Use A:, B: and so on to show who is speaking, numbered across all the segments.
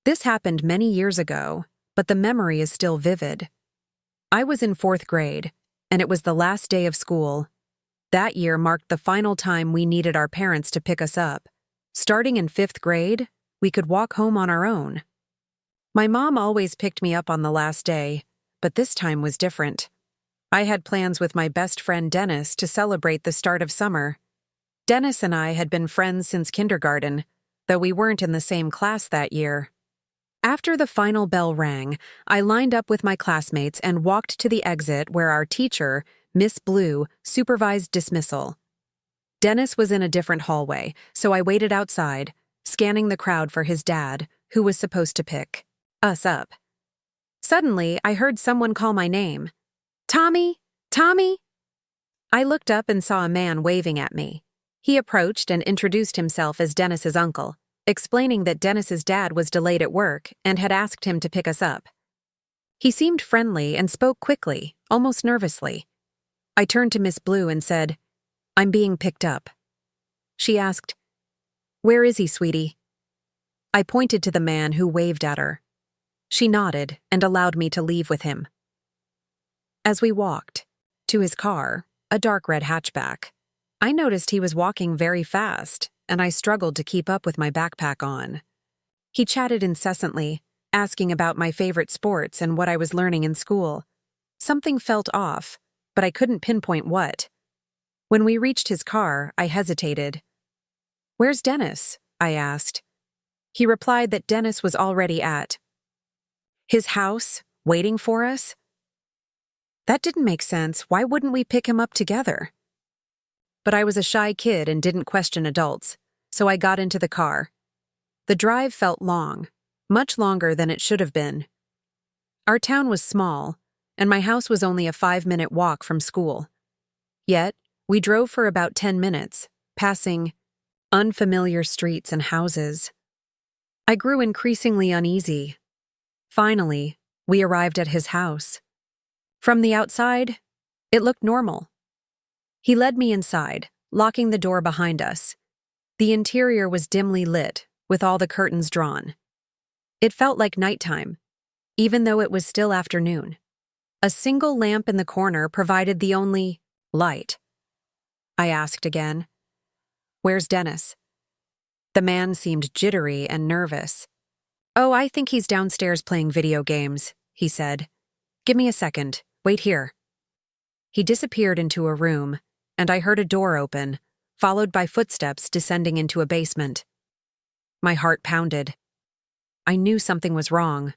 A: This happened many years ago, but the memory is still vivid. I was in 4th grade, and it was the last day of school. That year marked the final time we needed our parents to pick us up. Starting in 5th grade, we could walk home on our own. My mom always picked me up on the last day, but this time was different. I had plans with my best friend Dennis to celebrate the start of summer. Dennis and I had been friends since kindergarten, though we weren't in the same class that year. After the final bell rang, I lined up with my classmates and walked to the exit where our teacher, Miss Blue, supervised dismissal. Dennis was in a different hallway, so I waited outside, scanning the crowd for his dad, who was supposed to pick us up. Suddenly, I heard someone call my name. "Tommy! Tommy!" I looked up and saw a man waving at me. He approached and introduced himself as Dennis's uncle, explaining that Dennis's dad was delayed at work and had asked him to pick us up. He seemed friendly and spoke quickly, almost nervously. I turned to Miss Blue and said, "I'm being picked up." She asked, "Where is he, sweetie?" I pointed to the man who waved at her. She nodded and allowed me to leave with him. As we walked to his car, a dark red hatchback, I noticed he was walking very fast, and I struggled to keep up with my backpack on. He chatted incessantly, asking about my favorite sports and what I was learning in school. Something felt off, but I couldn't pinpoint what. When we reached his car, I hesitated. "Where's Dennis?" I asked. He replied that Dennis was already at his house, waiting for us. That didn't make sense. Why wouldn't we pick him up together? But I was a shy kid and didn't question adults, so I got into the car. The drive felt long, much longer than it should have been. Our town was small, and my house was only a 5-minute walk from school. Yet, we drove for about 10 minutes, passing unfamiliar streets and houses. I grew increasingly uneasy. Finally, we arrived at his house. From the outside, it looked normal. He led me inside, locking the door behind us. The interior was dimly lit, with all the curtains drawn. It felt like nighttime, even though it was still afternoon. A single lamp in the corner provided the only light. I asked again, "Where's Dennis?" The man seemed jittery and nervous. "Oh, I think he's downstairs playing video games," he said. "Give me a second. Wait here." He disappeared into a room, and I heard a door open, followed by footsteps descending into a basement. My heart pounded. I knew something was wrong.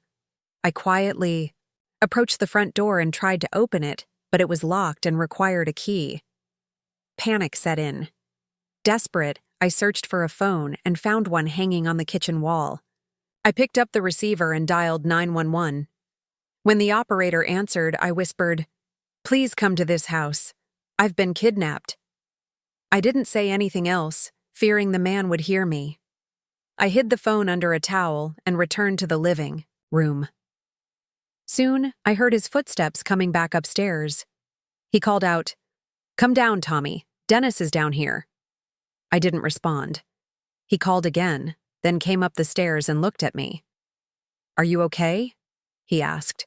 A: I quietly approached the front door and tried to open it, but it was locked and required a key. Panic set in. Desperate, I searched for a phone and found one hanging on the kitchen wall. I picked up the receiver and dialed 911. When the operator answered, I whispered, "Please come to this house. I've been kidnapped." I didn't say anything else, fearing the man would hear me. I hid the phone under a towel and returned to the living room. Soon, I heard his footsteps coming back upstairs. He called out, "Come down, Tommy. Dennis is down here." I didn't respond. He called again, then came up the stairs and looked at me. "Are you okay?" he asked.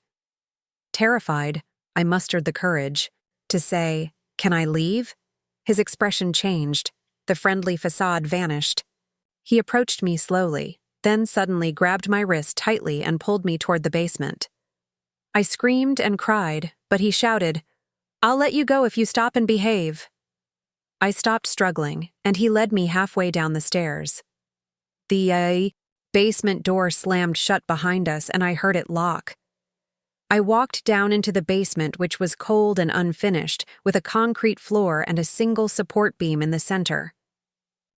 A: Terrified, I mustered the courage to say, "Can I leave?" His expression changed. The friendly facade vanished. He approached me slowly, then suddenly grabbed my wrist tightly and pulled me toward the basement. I screamed and cried, but he shouted, "I'll let you go if you stop and behave." I stopped struggling, and he led me halfway down the stairs. The basement door slammed shut behind us, and I heard it lock. I walked down into the basement, which was cold and unfinished, with a concrete floor and a single support beam in the center.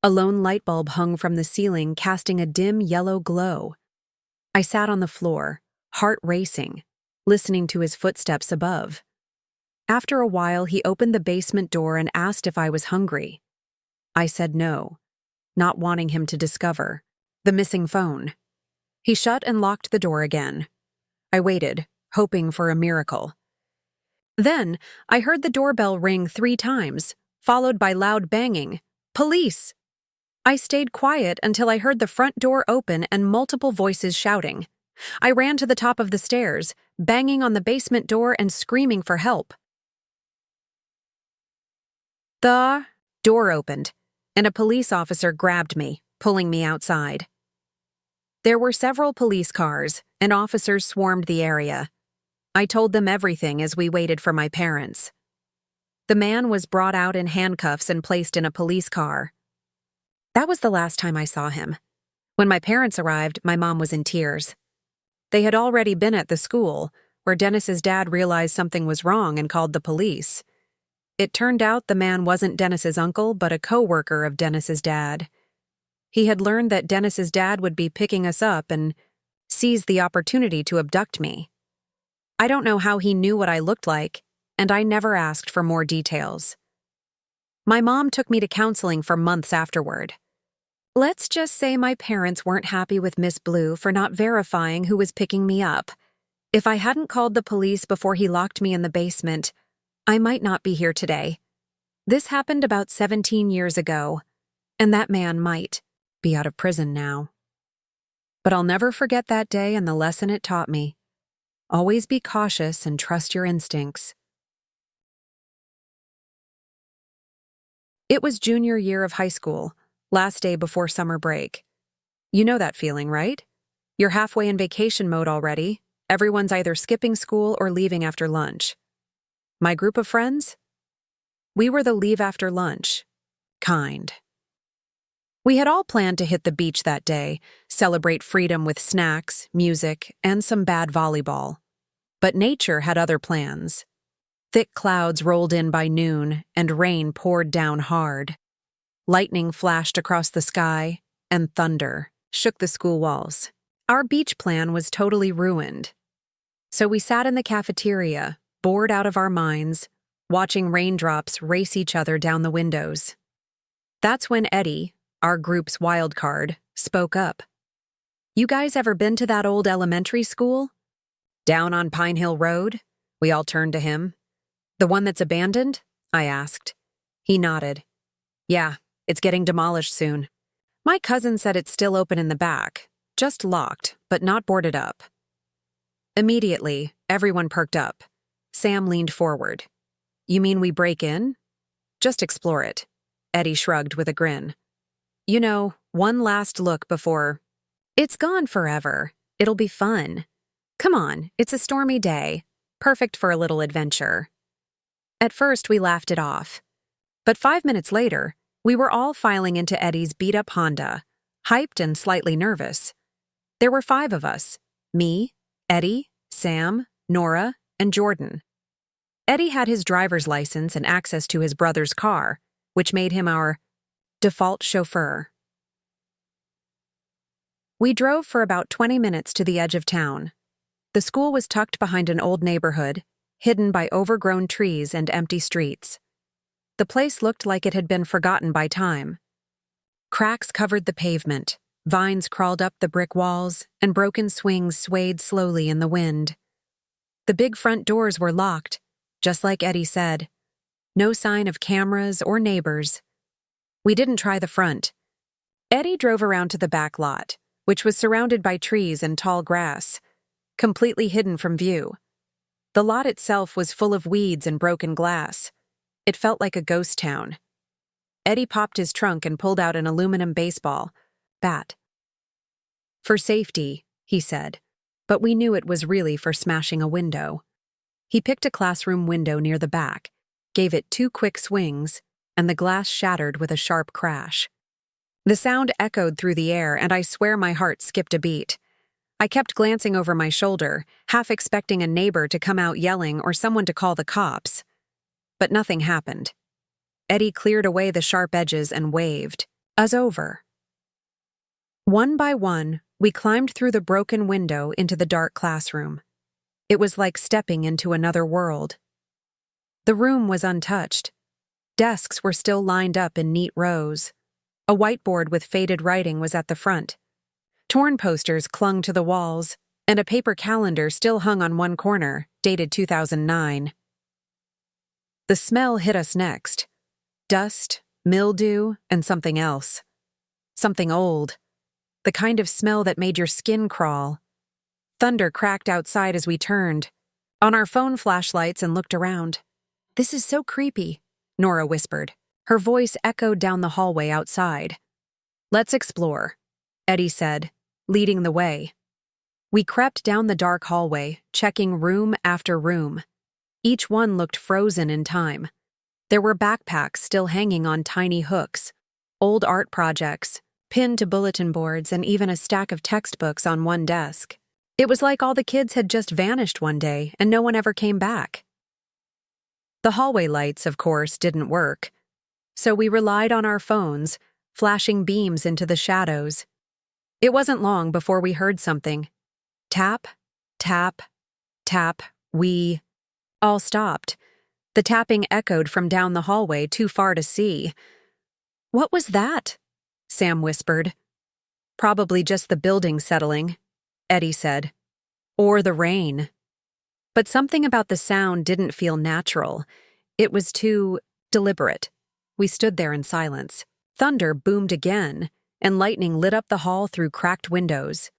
A: A lone light bulb hung from the ceiling, casting a dim yellow glow. I sat on the floor, heart racing, listening to his footsteps above. After a while, he opened the basement door and asked if I was hungry. I said no, not wanting him to discover the missing phone. He shut and locked the door again. I waited, hoping for a miracle. Then, I heard the doorbell ring 3 times, followed by loud banging. "Police!" I stayed quiet until I heard the front door open and multiple voices shouting. I ran to the top of the stairs, banging on the basement door and screaming for help. The door opened, and a police officer grabbed me, pulling me outside. There were several police cars, and officers swarmed the area. I told them everything as we waited for my parents. The man was brought out in handcuffs and placed in a police car. That was the last time I saw him. When my parents arrived, my mom was in tears. They had already been at the school, where Dennis's dad realized something was wrong and called the police. It turned out the man wasn't Dennis's uncle, but a co-worker of Dennis's dad. He had learned that Dennis's dad would be picking us up and seized the opportunity to abduct me. I don't know how he knew what I looked like, and I never asked for more details. My mom took me to counseling for months afterward. Let's just say my parents weren't happy with Miss Blue for not verifying who was picking me up. If I hadn't called the police before he locked me in the basement, I might not be here today. This happened about 17 years ago, and that man might be out of prison now. But I'll never forget that day and the lesson it taught me. Always be cautious and trust your instincts. It was junior year of high school, last day before summer break. You know that feeling, right? You're halfway in vacation mode already. Everyone's either skipping school or leaving after lunch. My group of friends? We were the leave after lunch kind. We had all planned to hit the beach that day, celebrate freedom with snacks, music, and some bad volleyball. But nature had other plans. Thick clouds rolled in by noon, and rain poured down hard. Lightning flashed across the sky, and thunder shook the school walls. Our beach plan was totally ruined. So we sat in the cafeteria, bored out of our minds, watching raindrops race each other down the windows. That's when Eddie, our group's wild card, spoke up. You guys ever been to that old elementary school? Down on Pine Hill Road? We all turned to him. The one that's abandoned? I asked. He nodded. Yeah, it's getting demolished soon. My cousin said it's still open in the back, just locked, but not boarded up. Immediately, everyone perked up. Sam leaned forward. You mean we break in? Just explore it. Eddie shrugged with a grin. You know, one last look before... It's gone forever. It'll be fun. Come on, it's a stormy day. Perfect for a little adventure. At first, we laughed it off. But 5 minutes later, we were all filing into Eddie's beat-up Honda, hyped and slightly nervous. There were 5 of us. Me, Eddie, Sam, Nora, and Jordan. Eddie had his driver's license and access to his brother's car, which made him our default chauffeur. We drove for about 20 minutes to the edge of town. The school was tucked behind an old neighborhood, hidden by overgrown trees and empty streets. The place looked like it had been forgotten by time. Cracks covered the pavement, vines crawled up the brick walls, and broken swings swayed slowly in the wind. The big front doors were locked, just like Eddie said. No sign of cameras or neighbors. We didn't try the front. Eddie drove around to the back lot, which was surrounded by trees and tall grass, completely hidden from view. The lot itself was full of weeds and broken glass. It felt like a ghost town. Eddie popped his trunk and pulled out an aluminum baseball bat. For safety, he said, but we knew it was really for smashing a window. He picked a classroom window near the back, gave it 2 quick swings, and the glass shattered with a sharp crash. The sound echoed through the air, and I swear my heart skipped a beat. I kept glancing over my shoulder, half expecting a neighbor to come out yelling or someone to call the cops. But nothing happened. Eddie cleared away the sharp edges and waved us over. One by one, we climbed through the broken window into the dark classroom. It was like stepping into another world. The room was untouched. Desks were still lined up in neat rows. A whiteboard with faded writing was at the front. Torn posters clung to the walls, and a paper calendar still hung on one corner, dated 2009. The smell hit us next. Dust, mildew, and something else. Something old. The kind of smell that made your skin crawl. Thunder cracked outside as we turned, on our phone flashlights, and looked around. "This is so creepy," Nora whispered. Her voice echoed down the hallway outside. "Let's explore," Eddie said, leading the way. We crept down the dark hallway, checking room after room. Each one looked frozen in time. There were backpacks still hanging on tiny hooks, old art projects, pinned to bulletin boards, and even a stack of textbooks on one desk. It was like all the kids had just vanished one day and no one ever came back. The hallway lights, of course, didn't work, so we relied on our phones, flashing beams into the shadows. It wasn't long before we heard something. Tap, tap, tap. We all stopped. The tapping echoed from down the hallway, too far to see. "What was that?" Sam whispered. "Probably just the building settling," Eddie said. "Or the rain." But something about the sound didn't feel natural. It was too deliberate. We stood there in silence. Thunder boomed again, and lightning lit up the hall through cracked windows.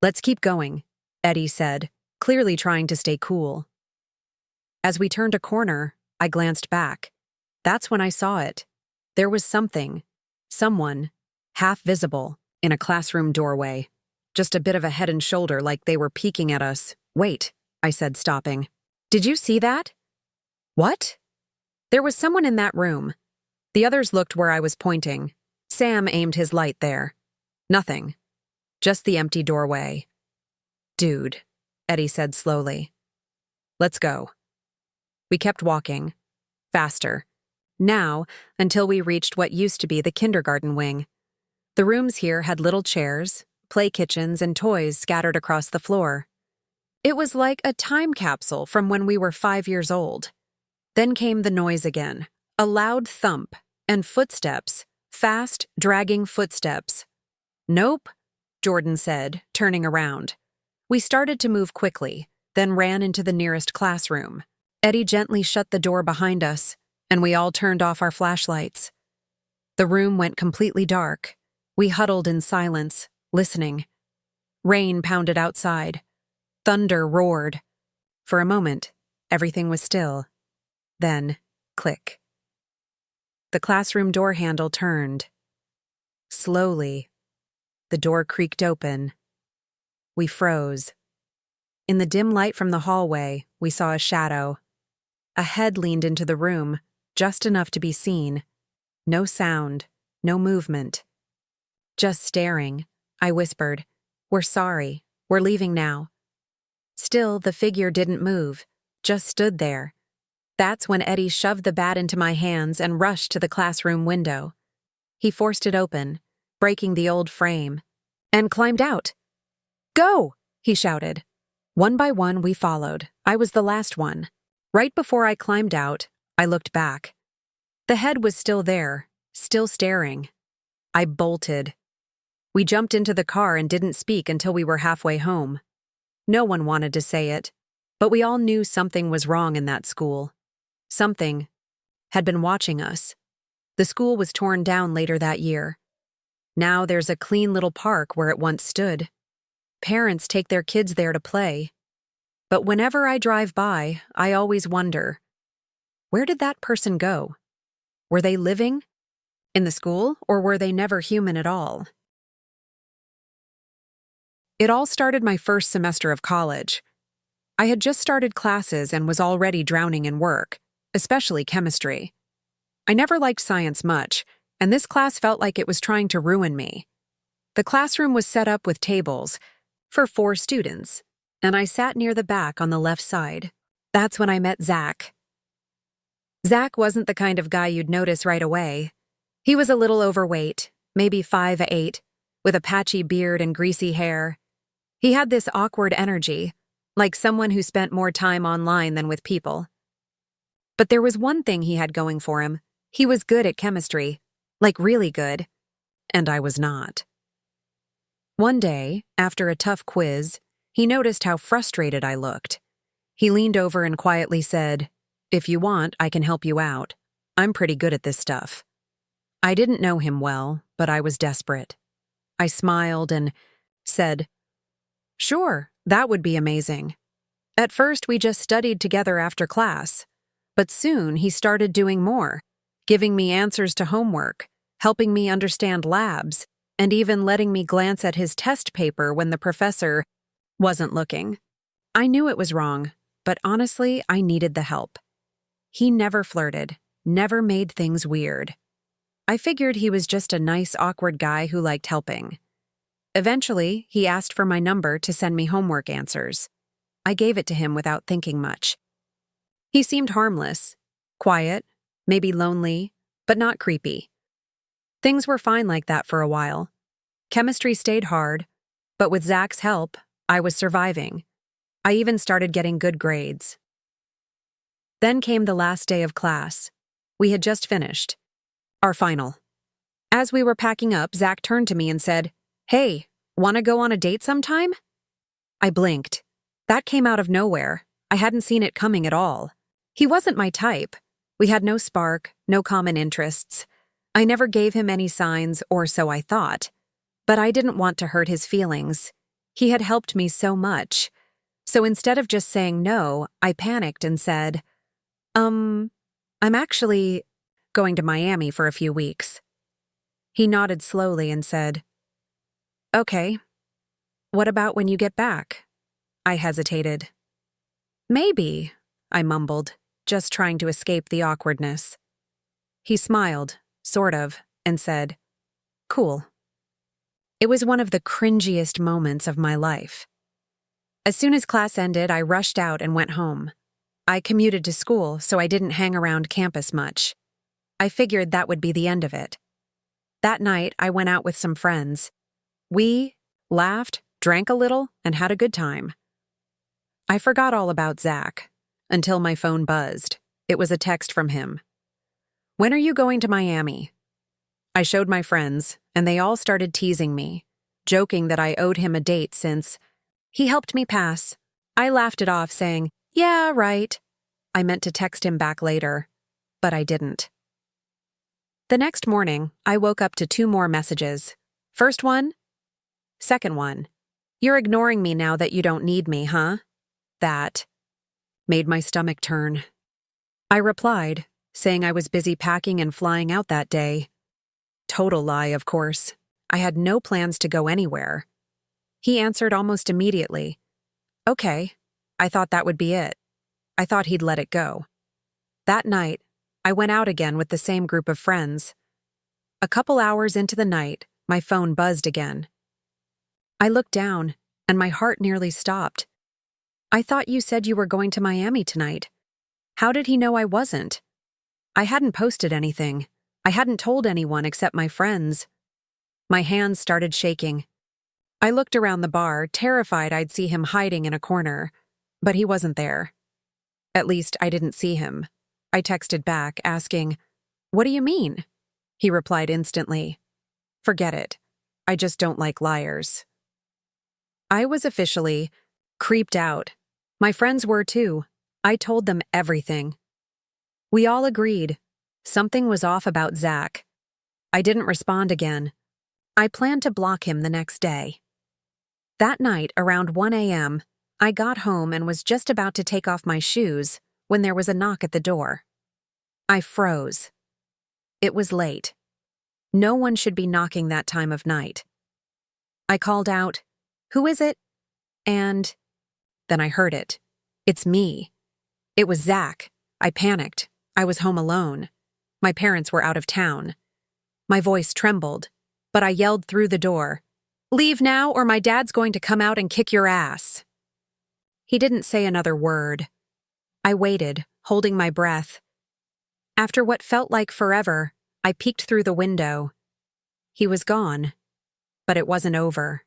A: "Let's keep going," Eddie said, clearly trying to stay cool. As we turned a corner, I glanced back. That's when I saw it. There was something, someone, half visible, in a classroom doorway. Just a bit of a head and shoulder, like they were peeking at us. "Wait," I said, stopping. "Did you see that?" "What?" There was someone in that room. The others looked where I was pointing. Sam aimed his light there. Nothing. Just the empty doorway. "Dude," Eddie said slowly. "Let's go." We kept walking. Faster. Now, until we reached what used to be the kindergarten wing. The rooms here had little chairs, play kitchens, and toys scattered across the floor. It was like a time capsule from when we were 5 years old. Then came the noise again, a loud thump, and footsteps, fast, dragging footsteps. "Nope," Jordan said, turning around. We started to move quickly, then ran into the nearest classroom. Eddie gently shut the door behind us, and we all turned off our flashlights. The room went completely dark. We huddled in silence, listening. Rain pounded outside. Thunder roared. For a moment, everything was still. Then, click. The classroom door handle turned. Slowly, the door creaked open. We froze. In the dim light from the hallway, we saw a shadow. A head leaned into the room, just enough to be seen. No sound, no movement. "Just staring," I whispered. "We're sorry. We're leaving now." Still, the figure didn't move, just stood there. That's when Eddie shoved the bat into my hands and rushed to the classroom window. He forced it open, breaking the old frame, and climbed out. "Go!" he shouted. One by one, we followed. I was the last one. Right before I climbed out, I looked back. The head was still there, still staring. I bolted. We jumped into the car and didn't speak until we were halfway home. No one wanted to say it, but we all knew something was wrong in that school. Something had been watching us. The school was torn down later that year. Now there's a clean little park where it once stood. Parents take their kids there to play. But whenever I drive by, I always wonder, where did that person go? Were they living in the school, or were they never human at all? It all started my first semester of college. I had just started classes and was already drowning in work, especially chemistry. I never liked science much, and this class felt like it was trying to ruin me. The classroom was set up with tables for 4 students, and I sat near the back on the left side. That's when I met Zach. Zach wasn't the kind of guy you'd notice right away. He was a little overweight, maybe 5'8", with a patchy beard and greasy hair. He had this awkward energy, like someone who spent more time online than with people. But there was one thing he had going for him. He was good at chemistry, like really good, and I was not. One day, after a tough quiz, he noticed how frustrated I looked. He leaned over and quietly said, "If you want, I can help you out. I'm pretty good at this stuff." I didn't know him well, but I was desperate. I smiled and said, "Sure, that would be amazing." At first, we just studied together after class, but soon he started doing more, giving me answers to homework, helping me understand labs, and even letting me glance at his test paper when the professor wasn't looking. I knew it was wrong, but honestly, I needed the help. He never flirted, never made things weird. I figured he was just a nice, awkward guy who liked helping. Eventually, he asked for my number to send me homework answers. I gave it to him without thinking much. He seemed harmless, quiet, maybe lonely, but not creepy. Things were fine like that for a while. Chemistry stayed hard, but with Zach's help, I was surviving. I even started getting good grades. Then came the last day of class. We had just finished. Our final. As we were packing up, Zach turned to me and said, "Hey, wanna go on a date sometime?" I blinked. That came out of nowhere. I hadn't seen it coming at all. He wasn't my type. We had no spark, no common interests. I never gave him any signs, or so I thought. But I didn't want to hurt his feelings. He had helped me so much. So instead of just saying no, I panicked and said, I'm actually going to Miami for a few weeks." He nodded slowly and said, "Okay. What about when you get back?" I hesitated. "Maybe," I mumbled, just trying to escape the awkwardness. He smiled, sort of, and said, "Cool." It was one of the cringiest moments of my life. As soon as class ended, I rushed out and went home. I commuted to school, so I didn't hang around campus much. I figured that would be the end of it. That night, I went out with some friends. We laughed, drank a little, and had a good time. I forgot all about Zach until my phone buzzed. It was a text from him. "When are you going to Miami?" I showed my friends, and they all started teasing me, joking that I owed him a date since he helped me pass. I laughed it off, saying, "Yeah, right." I meant to text him back later, but I didn't. The next morning, I woke up to 2 more messages. First one, second one. "You're ignoring me now that you don't need me, huh?" That made my stomach turn. I replied, saying I was busy packing and flying out that day. Total lie, of course. I had no plans to go anywhere. He answered almost immediately. "Okay." I thought that would be it. I thought he'd let it go. That night, I went out again with the same group of friends. A couple hours into the night, my phone buzzed again. I looked down, and my heart nearly stopped. "I thought you said you were going to Miami tonight. How did he know I wasn't?" I hadn't posted anything. I hadn't told anyone except my friends. My hands started shaking. I looked around the bar, terrified I'd see him hiding in a corner, but he wasn't there. At least I didn't see him. I texted back, asking, "What do you mean?" He replied instantly, "Forget it. I just don't like liars." I was officially creeped out. My friends were too. I told them everything. We all agreed. Something was off about Zach. I didn't respond again. I planned to block him the next day. That night, around 1 a.m., I got home and was just about to take off my shoes when there was a knock at the door. I froze. It was late. No one should be knocking that time of night. I called out, "Who is it?" And then I heard it. It's me. It was Zach. I panicked. I was home alone. My parents were out of town. My voice trembled, but I yelled through the door, "Leave now or my dad's going to come out and kick your ass." He didn't say another word. I waited, holding my breath. After what felt like forever, I peeked through the window. He was gone, but it wasn't over.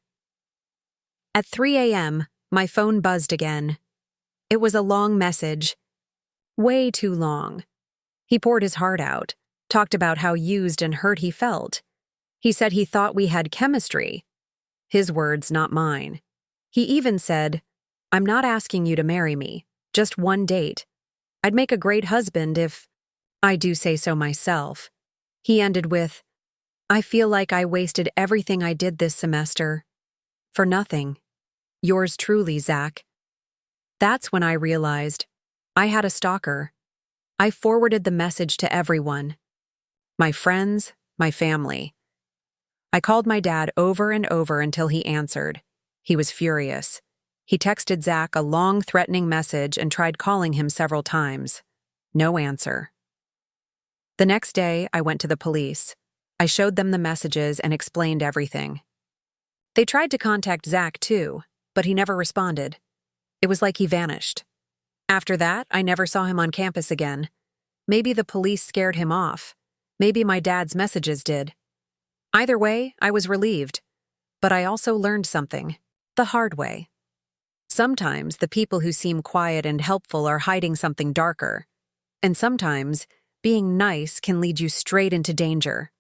A: At 3 a.m., my phone buzzed again. It was a long message. Way too long. He poured his heart out, talked about how used and hurt he felt. He said he thought we had chemistry. His words, not mine. He even said, "I'm not asking you to marry me, just one date. I'd make a great husband if I do say so myself." He ended with, I feel like I wasted everything I did this semester. For nothing. Yours truly, Zach. That's when I realized I had a stalker. I forwarded the message to everyone. My friends, my family. I called my dad over and over until he answered. He was furious. He texted Zach a long, threatening message and tried calling him several times. No answer. The next day, I went to the police. I showed them the messages and explained everything. They tried to contact Zach too, but he never responded. It was like he vanished. After that, I never saw him on campus again. Maybe the police scared him off. Maybe my dad's messages did. Either way, I was relieved. But I also learned something, the hard way. Sometimes the people who seem quiet and helpful are hiding something darker. And sometimes being nice can lead you straight into danger.